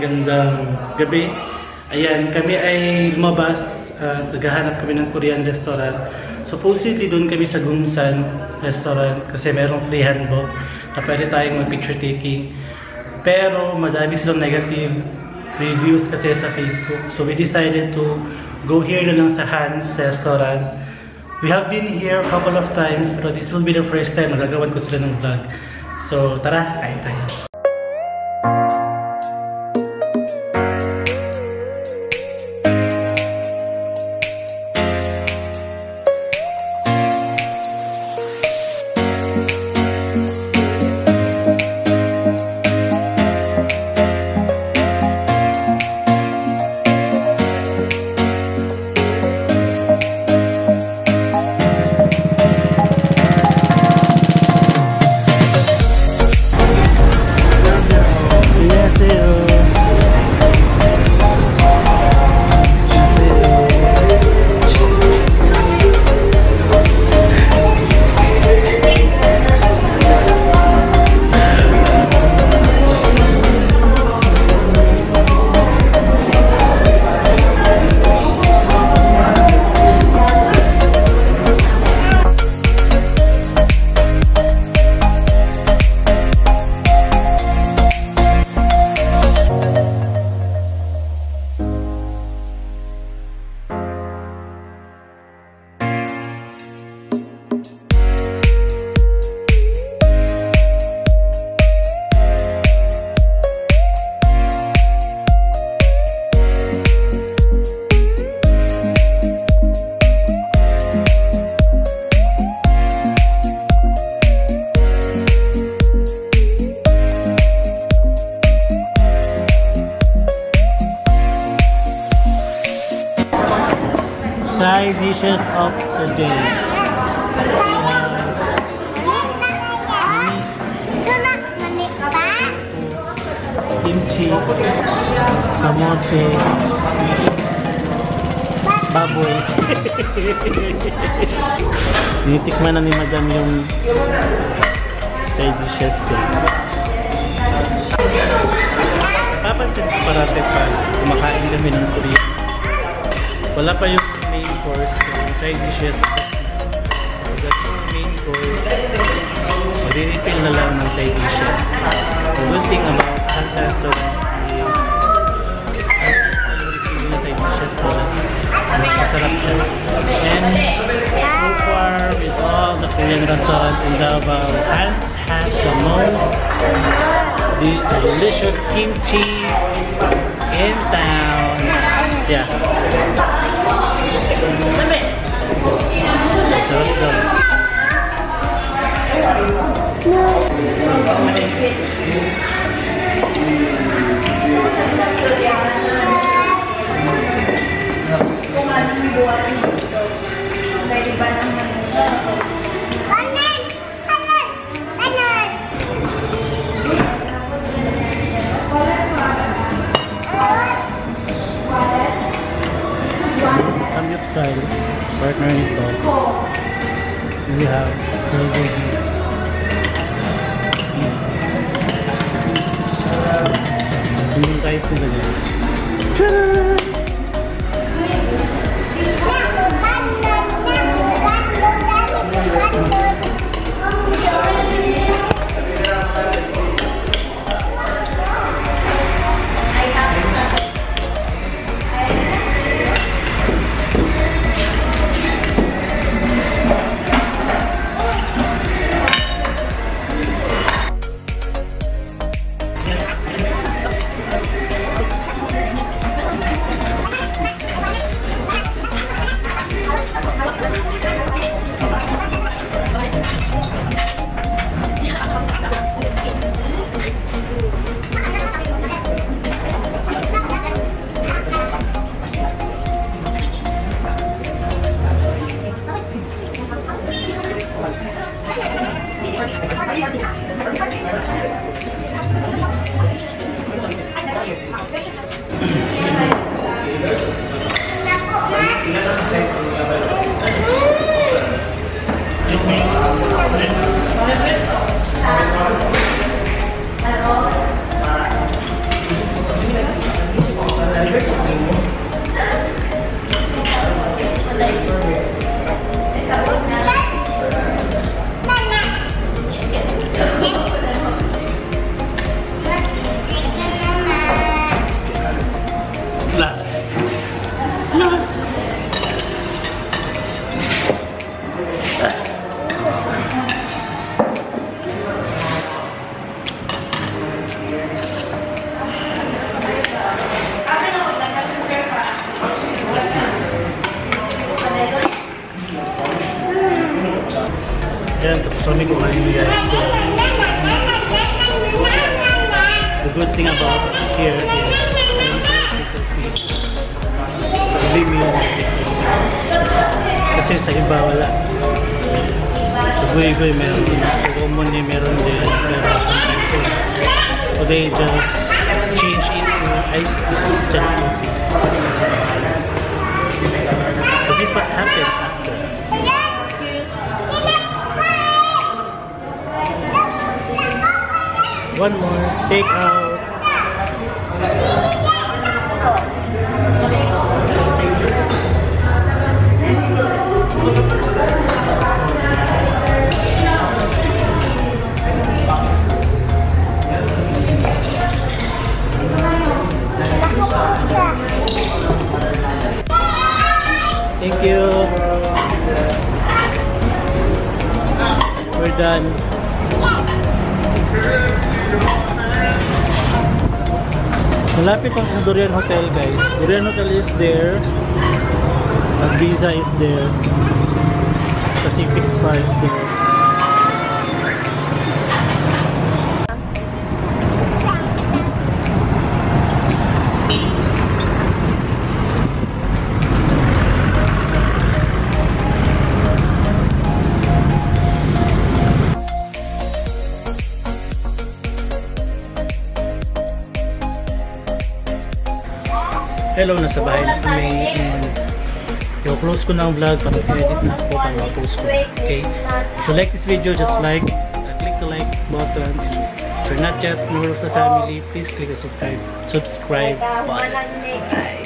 magandang gabi. Ayan, kami ay lumabas at naghahanap kami ng Korean restaurant. Supposedly doon kami sa Gumsan restaurant kasi merong free handbook na pwede tayong mag-picture taking. Pero madami silang negative reviews kasi sa Facebook. So we decided to go here na lang sa Hans restaurant. We have been here a couple of times pero this will be the first time magagawan ko sila ng vlog. So tara, kain tayo. Side dishes of the day. Kimchi, kamote, baboy. Nitikman na ni Madam yung side dishes ko. Napapansin ko parati pa kumakain kami ng Korean. Wala pa yung main course, yung side dishes. So that's yung main course. Mag-refill na lang ng side dishes. The good thing about Hans restaurant is yung side dishes mo lang. Masarap siya. And so far with all the Korean restaurant in Davao, Hans has the most delicious kimchi in town. Yeah. Samgyeopsal, partner nito. We have bulgogi. Hindi tayo sila dyan. Tcharam! So may kumain nyo guys. So, the good thing about here is free meal. Kasi sa iba wala. So guy meron din. So common meron din. Pero so they just change it to iced tea instead of coffee. So this is what happens after. One more, take out. Thank you. We're done. Malapit ang Durian Hotel guys. Durian Hotel is there. Visa is there. Pacific Spa is there. Hello, nasa bahay na kami and i-close ko na ang vlog para i-edit na ako para ma-post ko. Okay? So like this video, just like, click the like button. If you're not yet member of the family, please click the subscribe button. Bye!